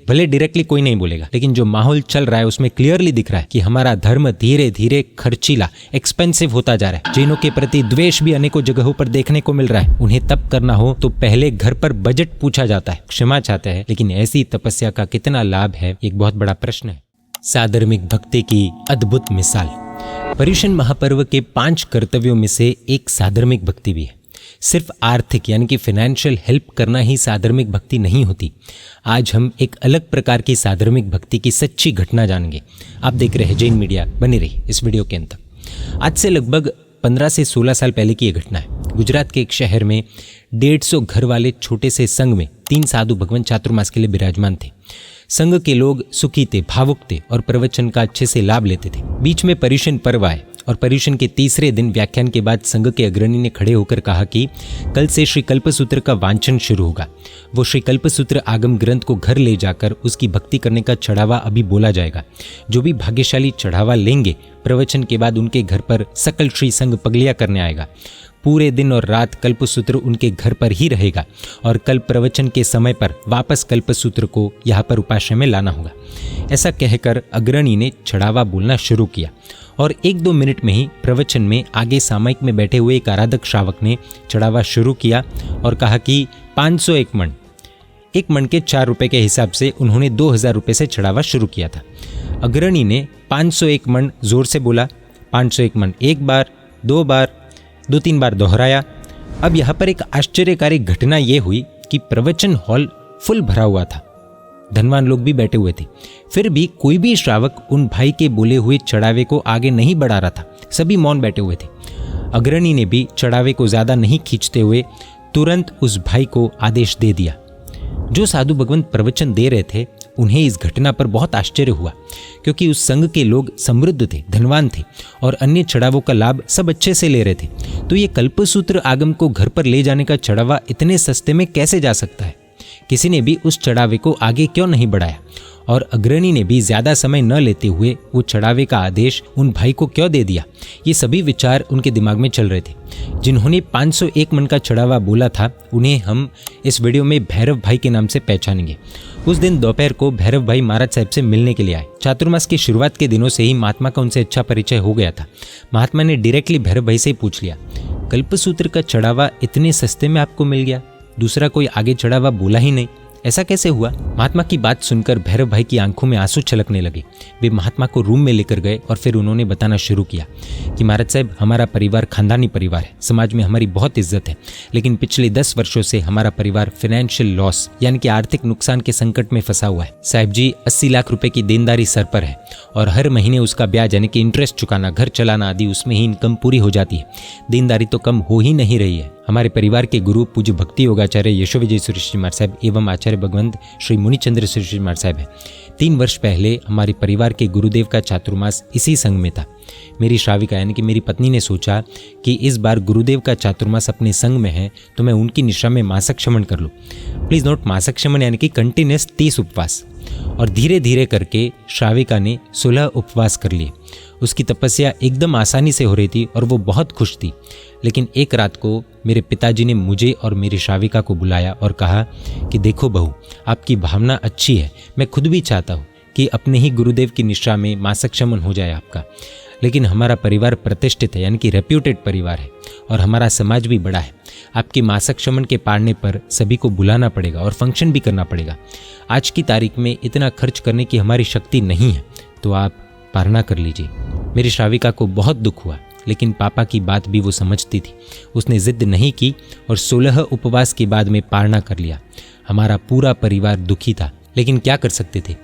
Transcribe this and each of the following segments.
भले डायरेक्टली कोई नहीं बोलेगा, लेकिन जो माहौल चल रहा है उसमें क्लियरली दिख रहा है कि हमारा धर्म धीरे धीरे खर्चीला, एक्सपेंसिव होता जा रहा है। जैनों के प्रति द्वेष भी अनेकों जगहों पर देखने को मिल रहा है। उन्हें तप करना हो तो पहले घर पर बजट पूछा जाता है, क्षमा चाहते हैं, लेकिन ऐसी तपस्या का कितना लाभ है, एक बहुत बड़ा प्रश्न है। साधर्मिक भक्ति की अद्भुत मिसाल। पर्युषण महापर्व के 5 कर्तव्यों में से एक साधर्मिक भक्ति भी है। सिर्फ आर्थिक यानी कि फाइनेंशियल हेल्प करना ही साधर्मिक भक्ति नहीं होती। आज हम एक अलग प्रकार की साधर्मिक भक्ति की सच्ची घटना जानेंगे। आप देख रहे हैं जैन मीडिया, बनी रही इस वीडियो के अंत तक। आज से लगभग 15 से 16 साल पहले की ये घटना है। गुजरात के एक शहर में 150 घर वाले छोटे से संघ में 3 साधु भगवान चातुर्मास के लिए विराजमान थे। संघ के लोग सुखी थे, भावुक थे और प्रवचन का अच्छे से लाभ लेते थे। बीच में पर्युषण पर्व आए और पर्युषण के तीसरे दिन व्याख्यान के बाद संघ के अग्रणी ने खड़े होकर कहा कि कल से श्री कल्पसूत्र का वांचन शुरू होगा। वो श्री कल्पसूत्र आगम ग्रंथ को घर ले जाकर उसकी भक्ति करने का चढ़ावा अभी बोला जाएगा। जो भी भाग्यशाली चढ़ावा लेंगे, प्रवचन के बाद उनके घर पर सकल श्री संघ पगलिया करने आएगा। पूरे दिन और रात कल्पसूत्र उनके घर पर ही रहेगा और कल प्रवचन के समय पर वापस कल्पसूत्र को यहाँ पर उपाश्रय में लाना होगा। ऐसा कहकर अग्रणी ने चढ़ावा बोलना शुरू किया और 1-2 मिनट में ही प्रवचन में आगे सामयिक में बैठे हुए एक आराधक श्रावक ने चढ़ावा शुरू किया और कहा कि 501 मण, एक मण के 4 रुपये के हिसाब से उन्होंने 2000 रुपये से चढ़ावा शुरू किया था। अग्रणी ने 501 मण जोर से बोला, 501 मण 1 बार, 2 बार, 2-3 बार दोहराया। अब यहाँ पर एक आश्चर्यकारी घटना ये हुई कि प्रवचन हॉल फुल भरा हुआ था, धनवान लोग भी बैठे हुए थे। फिर भी कोई भी श्रावक उन भाई के बोले हुए चढ़ावे को आगे नहीं बढ़ा रहा था, सभी मौन बैठे हुए थे। अग्रणी ने भी चढ़ावे को ज्यादा नहीं खींचते हुए तुरंत उस भाई को आदेश दे दिया। जो साधु भगवंत प्रवचन दे रहे थे उन्हें इस घटना पर बहुत आश्चर्य हुआ, क्योंकि उस संघ के लोग समृद्ध थे, धनवान थे और अन्य चढ़ावों का लाभ सब अच्छे से ले रहे थे। तो ये कल्पसूत्र आगम को घर पर ले जाने का चढ़ावा इतने सस्ते में कैसे जा सकता है? किसी ने भी उस चढ़ावे को आगे क्यों नहीं बढ़ाया? और अग्रणी ने भी ज्यादा समय न लेते हुए वो चढ़ावे का आदेश उन भाई को क्यों दे दिया? ये सभी विचार उनके दिमाग में चल रहे थे। जिन्होंने 501 मन का चढ़ावा बोला था उन्हें हम इस वीडियो में भैरव भाई के नाम से पहचानेंगे। उस दिन दोपहर को भैरव भाई महाराज साहब से मिलने के लिए आए। चातुर्मास की शुरुआत के दिनों से ही महात्मा का उनसे अच्छा परिचय हो गया था। महात्मा ने डायरेक्टली भैरव भाई से पूछ लिया, कल्पसूत्र का चढ़ावा इतने सस्ते में आपको मिल गया, दूसरा कोई आगे चढ़ावा बोला ही नहीं, ऐसा कैसे हुआ? महात्मा की बात सुनकर भैरव भाई की आंखों में आंसू छलकने लगे। वे महात्मा को रूम में लेकर गए और फिर उन्होंने बताना शुरू किया कि महाराज साहब, हमारा परिवार खानदानी परिवार है, समाज में हमारी बहुत इज्जत है, लेकिन पिछले 10 वर्षों से हमारा परिवार फाइनेंशियल लॉस यानी कि आर्थिक नुकसान के संकट में फंसा हुआ है। साहब जी, 80 लाख रुपए की देनदारी सर पर है और हर महीने उसका ब्याज यानी कि इंटरेस्ट चुकाना, घर चलाना आदि, उसमें ही इनकम पूरी हो जाती है। देनदारी तो कम हो ही नहीं रही है। हमारे परिवार के गुरु पूज्य भक्ति योगाचार्य यशो विजय सुरेश जी महाराज साहब एवं आचार्य भगवंत श्री मुनिचंद्र सुरेश जी महाराज साहब है। 3 वर्ष पहले हमारे परिवार के गुरुदेव का चातुर्मास इसी संघ में था। मेरी श्राविका यानी कि मेरी पत्नी ने सोचा कि इस बार गुरुदेव का चातुर्मास अपने संघ में है तो मैं उनकी निशा में मासक क्षमण कर लूँ। प्लीज नोट, मासक क्षमण यानी कि कंटिन्यूस 30 उपवास। और धीरे धीरे करके श्राविका ने 16 उपवास कर लिए। उसकी तपस्या एकदम आसानी से हो रही थी और वो बहुत खुश थी। लेकिन एक रात को मेरे पिताजी ने मुझे और मेरी श्राविका को बुलाया और कहा कि देखो बहू, आपकी भावना अच्छी है, मैं खुद भी चाहता हूँ कि अपने ही गुरुदेव की निष्ठा में मासक शमन हो जाए आपका, लेकिन हमारा परिवार प्रतिष्ठित है यानी कि रेप्यूटेड परिवार है और हमारा समाज भी बड़ा है। आपकी मासक शमन के पाड़ने पर सभी को बुलाना पड़ेगा और फंक्शन भी करना पड़ेगा। आज की तारीख में इतना खर्च करने की हमारी शक्ति नहीं है, तो आप पारणा कर लीजिए। मेरी श्राविका को बहुत दुख हुआ, लेकिन पापा की बात भी वो समझती थी। उसने जिद नहीं की और 16 उपवास के बाद में पारणा कर लिया। हमारा पूरा परिवार दुखी था, लेकिन क्या कर सकते थे?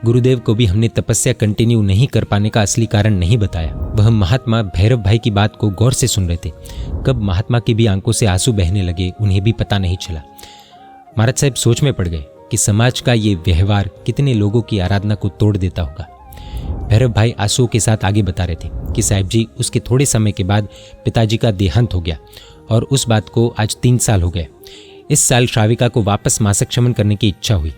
गुरुदेव को भी हमने तपस्या कंटिन्यू नहीं कर पाने का असली कारण नहीं बताया। वह महात्मा भैरव भाई की बात को गौर से सुन रहे थे। कब महात्मा की भी आंखों से आंसू बहने लगे उन्हें भी पता नहीं चला। महाराज साहब सोच में पड़ गए कि समाज का ये व्यवहार कितने लोगों की आराधना को तोड़ देता होगा। भैरव भाई आंसुओं के साथ आगे बता रहे थे कि साहिब जी, उसके थोड़े समय के बाद पिताजी का देहांत हो गया और उस बात को आज 3 साल हो गए। इस साल श्राविका को वापस मासक शमन करने की इच्छा हुई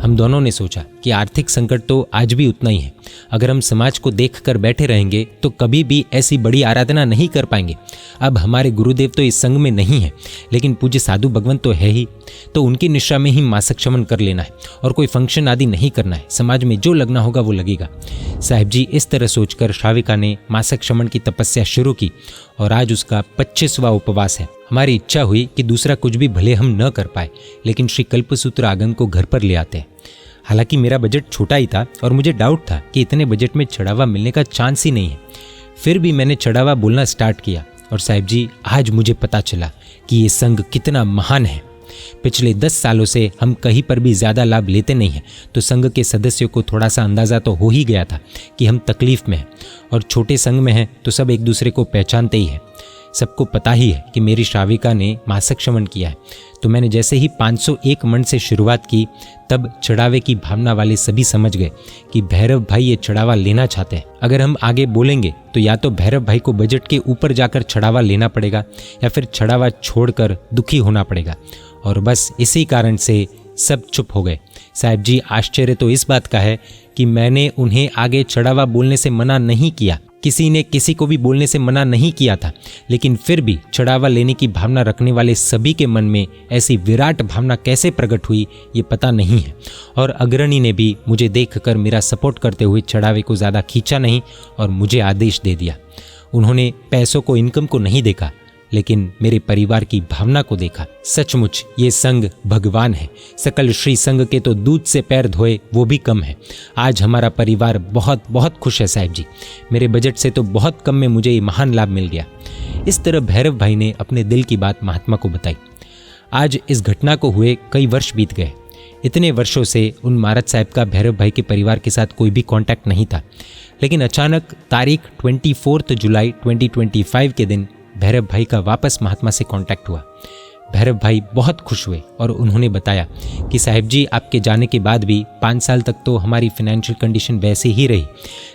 हम दोनों ने सोचा कि आर्थिक संकट तो आज भी उतना ही है। अगर हम समाज को देखकर बैठे रहेंगे तो कभी भी ऐसी बड़ी आराधना नहीं कर पाएंगे। अब हमारे गुरुदेव तो इस संघ में नहीं है, लेकिन पूज्य साधु भगवंत तो है ही, तो उनकी निष्ठा में ही मासिक श्रवण कर लेना है और कोई फंक्शन आदि नहीं करना है। समाज में जो लगना होगा वो लगेगा। साहिब जी इस तरह सोचकर श्राविका ने मासिक श्रवण की तपस्या शुरू की और आज उसका 25वां उपवास है। हमारी इच्छा हुई कि दूसरा कुछ भी भले हम न कर पाए, लेकिन श्री कल्पसूत्र आगम को घर पर ले आते हैं। हालांकि मेरा बजट छोटा ही था और मुझे डाउट था कि इतने बजट में चढ़ावा मिलने का चांस ही नहीं है। फिर भी मैंने चढ़ावा बोलना स्टार्ट किया और साहिब जी आज मुझे पता चला कि ये संघ कितना महान है। पिछले 10 सालों से हम कहीं पर भी ज़्यादा लाभ लेते नहीं हैं, तो संघ के सदस्यों को थोड़ा सा अंदाज़ा तो हो ही गया था कि हम तकलीफ़ में हैं, और छोटे संघ में हैं तो सब एक दूसरे को पहचानते ही हैं। सबको पता ही है कि मेरी श्राविका ने मासिक श्रवण किया है, तो मैंने जैसे ही 501 मन से शुरुआत की तब चढ़ावे की भावना वाले सभी समझ गए कि भैरव भाई ये चढ़ावा लेना चाहते हैं। अगर हम आगे बोलेंगे तो या तो भैरव भाई को बजट के ऊपर जाकर चढ़ावा लेना पड़ेगा या फिर चढ़ावा छोड़कर दुखी होना पड़ेगा, और बस इसी कारण से सब चुप हो गए। साहिब जी आश्चर्य तो इस बात का है कि मैंने उन्हें आगे चढ़ावा बोलने से मना नहीं किया, किसी ने किसी को भी बोलने से मना नहीं किया था, लेकिन फिर भी चढ़ावा लेने की भावना रखने वाले सभी के मन में ऐसी विराट भावना कैसे प्रकट हुई ये पता नहीं है। और अग्रणी ने भी मुझे देखकर मेरा सपोर्ट करते हुए चढ़ावे को ज़्यादा खींचा नहीं और मुझे आदेश दे दिया। उन्होंने पैसों को, इनकम को नहीं देखा, लेकिन मेरे परिवार की भावना को देखा। सचमुच ये संघ भगवान है। सकल श्री संघ के तो दूध से पैर धोए वो भी कम है। आज हमारा परिवार बहुत बहुत खुश है साहिब जी। मेरे बजट से तो बहुत कम में मुझे ये महान लाभ मिल गया। इस तरह भैरव भाई ने अपने दिल की बात महात्मा को बताई। आज इस घटना को हुए कई वर्ष बीत गए। इतने वर्षों से उन महाराज साहब का भैरव भाई के परिवार के साथ कोई भी कांटेक्ट नहीं था, लेकिन अचानक तारीख 24 जुलाई 2025 के दिन भैरव भाई का वापस महात्मा से कांटेक्ट हुआ। भैरव भाई बहुत खुश हुए और उन्होंने बताया कि साहिब जी आपके जाने के बाद भी 5 साल तक तो हमारी फाइनेंशियल कंडीशन वैसे ही रही,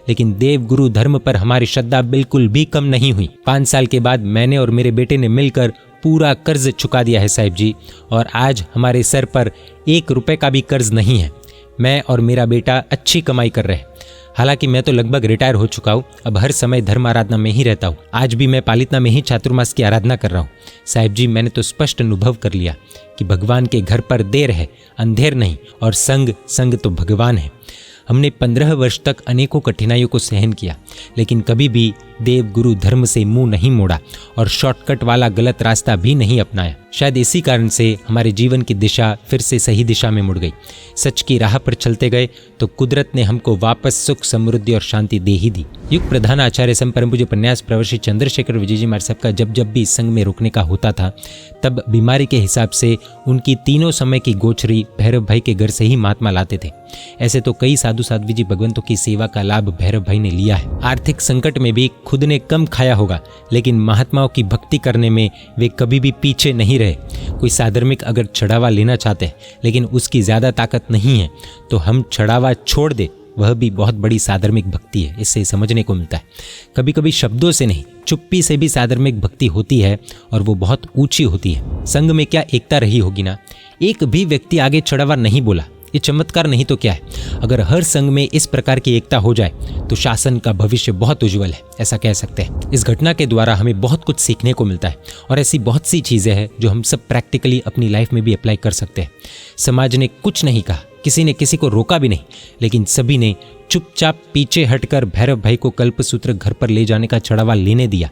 लेकिन देव गुरु धर्म पर हमारी श्रद्धा बिल्कुल भी कम नहीं हुई। 5 साल के बाद मैंने और मेरे बेटे ने मिलकर पूरा कर्ज चुका दिया है साहिब जी, और आज हमारे सर पर 1 रुपए का भी कर्ज नहीं है। मैं और मेरा बेटा अच्छी कमाई कर रहे हैं। हालांकि मैं तो लगभग रिटायर हो चुका हूँ, अब हर समय धर्म आराधना में ही रहता हूँ। आज भी मैं पालितना में ही चातुर्मास की आराधना कर रहा हूँ। साहिब जी मैंने तो स्पष्ट अनुभव कर लिया कि भगवान के घर पर देर है, अंधेर नहीं, और संग तो भगवान है। हमने 15 वर्ष तक अनेकों कठिनाइयों को सहन किया, लेकिन कभी भी देव गुरु धर्म से मुंह नहीं मोड़ा और शॉर्टकट वाला गलत रास्ता भी नहीं अपनाया। शायद इसी कारण से हमारे जीवन की दिशा फिर से सही दिशा में मुड़ गई। सच की राह पर चलते गए तो कुदरत ने हमको वापस सुख, समृद्धि और शांति दे ही दी। युग प्रधान आचार्य सम परम पूज्य उपन्यास प्रवर्षि चंद्रशेखर विजय जी महाराज साहब का जब भी संघ में रुकने का होता था, तब बीमारी के हिसाब से उनकी तीनों समय की गोचरी भैरव भाई के घर से ही महात्मा लाते थे। ऐसे तो कई साधु साध्वी जी भगवंतों की सेवा का लाभ भैरव भाई ने लिया है। आर्थिक संकट में भी खुद ने कम खाया होगा, लेकिन महात्माओं की भक्ति करने में वे कभी भी पीछे नहीं रहे। कोई साधर्मिक अगर चढ़ावा लेना चाहते हैं लेकिन उसकी ज्यादा ताकत नहीं है, तो हम चढ़ावा छोड़ दे, वह भी बहुत बड़ी साधर्मिक भक्ति है। इससे समझने को मिलता है कभी कभी शब्दों से नहीं, चुप्पी से भी साधर्मिक भक्ति होती है, और वो बहुत ऊंची होती है। संघ में क्या एकता रही होगी ना, एक भी व्यक्ति आगे चढ़ावा नहीं बोला। ये चमत्कार नहीं तो क्या है। अगर हर संघ में इस प्रकार की एकता हो जाए तो शासन का भविष्य बहुत उज्जवल है, ऐसा कह सकते हैं। इस घटना के द्वारा हमें बहुत कुछ सीखने को मिलता है, और ऐसी बहुत सी चीजें हैं जो हम सब प्रैक्टिकली अपनी लाइफ में भी अप्लाई कर सकते हैं। समाज ने कुछ नहीं कहा, किसी ने किसी को रोका भी नहीं, लेकिन सभी ने चुपचाप पीछे हटकर भैरव भाई को कल्पसूत्र घर पर ले जाने का चढ़ावा लेने दिया।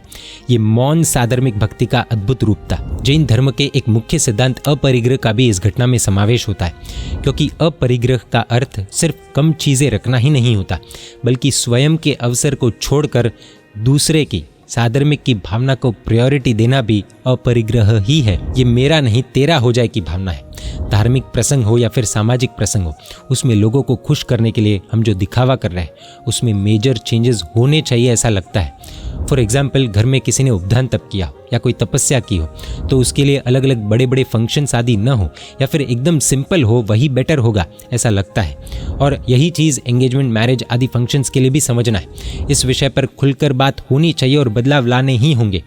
ये मौन साधर्मिक भक्ति का अद्भुत रूप था। जैन धर्म के एक मुख्य सिद्धांत अपरिग्रह का भी इस घटना में समावेश होता है, क्योंकि अपरिग्रह का अर्थ सिर्फ कम चीजें रखना ही नहीं होता, बल्कि स्वयं के अवसर को छोड़कर दूसरे की साधर्मिक की भावना को प्रायोरिटी देना भी अपरिग्रह ही है। ये मेरा नहीं तेरा हो जाए की भावना है। धार्मिक प्रसंग हो या फिर सामाजिक प्रसंग हो, उसमें लोगों को खुश करने के लिए हम जो दिखावा कर रहे हैं उसमें मेजर चेंजेस होने चाहिए, ऐसा लगता है। फॉर एग्जाम्पल, घर में किसी ने उपदान तप किया हो या कोई तपस्या की हो, तो उसके लिए अलग अलग बड़े बड़े फंक्शंस आदि न हो, या फिर एकदम सिंपल हो, वही बेटर होगा ऐसा लगता है। और यही चीज़ एंगेजमेंट, मैरिज आदि फंक्शंस के लिए भी समझना है। इस विषय पर खुलकर बात होनी चाहिए और बदलाव लाने ही होंगे।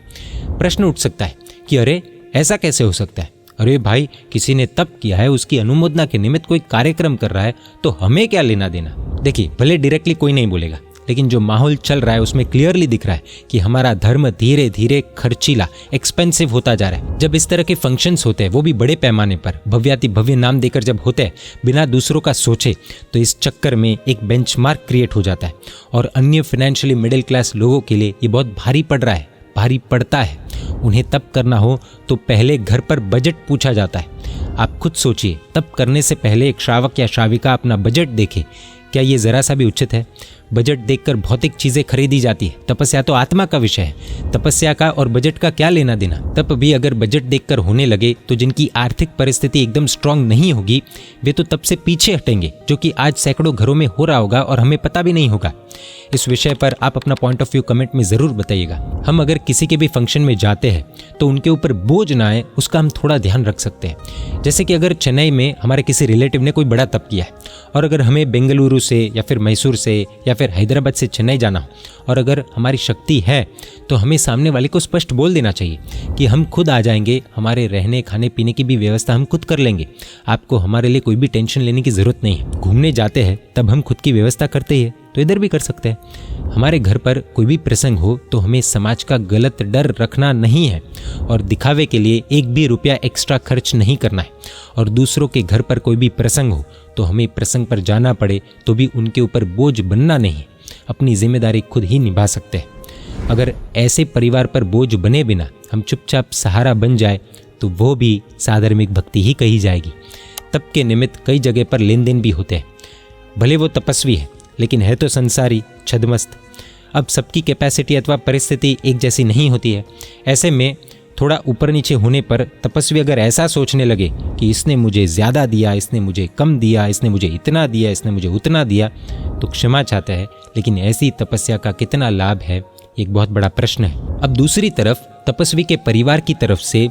प्रश्न उठ सकता है कि अरे ऐसा कैसे हो सकता है, अरे भाई, किसी ने तप किया है, उसकी अनुमोदना के निमित्त कोई कार्यक्रम कर रहा है, तो हमें क्या लेना देना। देखिए, भले डायरेक्टली कोई नहीं बोलेगा, लेकिन जो माहौल चल रहा है उसमें क्लियरली दिख रहा है कि हमारा धर्म धीरे धीरे खर्चीला, एक्सपेंसिव होता जा रहा है। जब इस तरह के फंक्शंस होते हैं, वो भी बड़े पैमाने पर, भव्याति भव्य नाम देकर जब होते हैं, बिना दूसरों का सोचे, तो इस चक्कर में एक बेंचमार्क क्रिएट हो जाता है और अन्य फाइनेंशियली मिडिल क्लास लोगों के लिए ये बहुत भारी पड़ रहा है, भारी पड़ता है। उन्हें तप करना हो तो पहले घर पर बजट पूछा जाता है। आप खुद सोचिए, तप करने से पहले एक श्रावक या श्राविका अपना बजट देखे, क्या ये जरा सा भी उचित है? बजट देखकर भौतिक चीजें खरीदी जाती है। तपस्या तो आत्मा का विषय है, तपस्या का और बजट का क्या लेना देना। तप भी अगर बजट देखकर होने लगे तो जिनकी आर्थिक परिस्थिति एकदम स्ट्रांग नहीं होगी, वे तो तप से पीछे हटेंगे, जो कि आज सैकड़ों घरों में हो रहा होगा और हमें पता भी नहीं होगा। इस विषय पर आप अपना पॉइंट ऑफ व्यू कमेंट में जरूर बताइएगा। हम अगर किसी के भी फंक्शन में जाते हैं तो उनके ऊपर बोझ ना आए, उसका हम थोड़ा ध्यान रख सकते हैं। जैसे कि अगर चेन्नई में हमारे किसी रिलेटिव ने कोई बड़ा तप किया है और अगर हमें बेंगलुरु से या फिर मैसूर से या फिर हैदराबाद से चेन्नई जाना हो और अगर हमारी शक्ति है तो हमें सामने वाले को स्पष्ट बोल देना चाहिए कि हम खुद आ जाएंगे, हमारे रहने खाने पीने की भी व्यवस्था हम खुद कर लेंगे, आपको हमारे लिए कोई भी टेंशन लेने की जरूरत नहीं है। घूमने जाते हैं तब हम खुद की व्यवस्था करते ही, तो इधर भी कर सकते हैं। हमारे घर पर कोई भी प्रसंग हो तो हमें समाज का गलत डर रखना नहीं है और दिखावे के लिए एक भी रुपया एक्स्ट्रा खर्च नहीं करना है। और दूसरों के घर पर कोई भी प्रसंग हो तो हमें प्रसंग पर जाना पड़े तो भी उनके ऊपर बोझ बनना नहीं, अपनी जिम्मेदारी खुद ही निभा सकते हैं। अगर ऐसे परिवार पर बोझ बने बिना हम चुपचाप सहारा बन जाए तो वो भी साधर्मिक भक्ति ही कही जाएगी। तप के निमित्त कई जगह पर लेन देन भी होते हैं, भले वो तपस्वी है लेकिन है तो संसारी, छदमस्त। अब सबकी कैपेसिटी अथवा परिस्थिति एक जैसी नहीं होती है। ऐसे में थोड़ा ऊपर नीचे होने पर तपस्वी अगर ऐसा सोचने लगे कि इसने मुझे ज़्यादा दिया, इसने मुझे कम दिया, इसने मुझे इतना दिया, इसने मुझे उतना दिया, तो क्षमा चाहता है, लेकिन ऐसी तपस्या का कितना लाभ है, एक बहुत बड़ा प्रश्न है। अब दूसरी तरफ तपस्वी के परिवार की तरफ से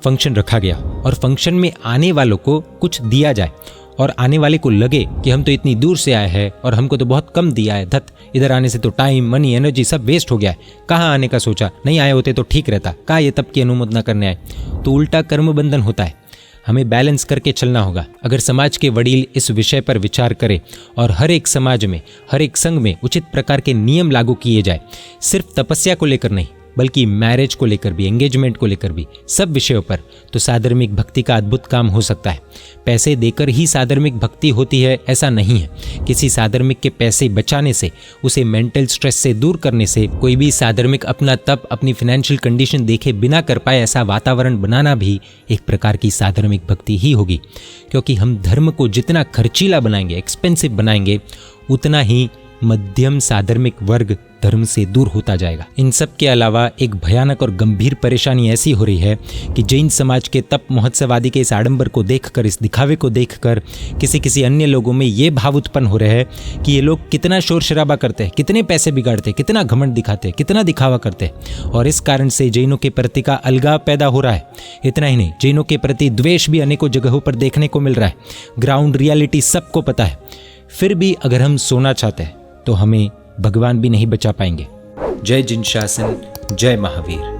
फंक्शन रखा गया और फंक्शन में आने वालों को कुछ दिया जाए और आने वाले को लगे कि हम तो इतनी दूर से आए हैं और हमको तो बहुत कम दिया है, धत इधर आने से तो टाइम, मनी, एनर्जी सब वेस्ट हो गया है, कहाँ आने का सोचा, नहीं आए होते तो ठीक रहता, कहाँ ये तप की अनुमोदना करने आए। तो उल्टा कर्म बंधन होता है। हमें बैलेंस करके चलना होगा। अगर समाज के वडील इस विषय पर विचार करें और हर एक समाज में, हर एक संघ में उचित प्रकार के नियम लागू किए जाए, सिर्फ तपस्या को लेकर नहीं बल्कि मैरिज को लेकर भी, एंगेजमेंट को लेकर भी, सब विषयों पर, तो साधर्मिक भक्ति का अद्भुत काम हो सकता है। पैसे देकर ही साधर्मिक भक्ति होती है ऐसा नहीं है। किसी साधर्मिक के पैसे बचाने से, उसे मेंटल स्ट्रेस से दूर करने से कोई भी साधर्मिक अपना तप अपनी फाइनेंशियल कंडीशन देखे बिना कर पाए ऐसा वातावरण बनाना भी एक प्रकार की साधर्मिक भक्ति ही होगी। क्योंकि हम धर्म को जितना खर्चीला बनाएंगे, एक्सपेंसिव बनाएंगे, उतना ही मध्यम साधर्मिक वर्ग धर्म से दूर होता जाएगा। इन सब के अलावा एक भयानक और गंभीर परेशानी ऐसी हो रही है कि जैन समाज के तप महोत्सव आदि के इस आडंबर को देखकर, इस दिखावे को देखकर किसी अन्य लोगों में ये भाव उत्पन्न हो रहे हैं कि ये लोग कितना शोर शराबा करते हैं, कितने पैसे बिगाड़ते हैं, कितना घमंड दिखाते हैं, कितना दिखावा करते हैं, और इस कारण से जैनों के प्रति का अलगाव पैदा हो रहा है। इतना ही नहीं, जैनों के प्रति द्वेष भी अनेकों जगहों पर देखने को मिल रहा है। ग्राउंड रियलिटी सबको पता है। फिर भी अगर हम सोना चाहते हैं तो हमें भगवान भी नहीं बचा पाएंगे। जय जिन शासन, जय महावीर।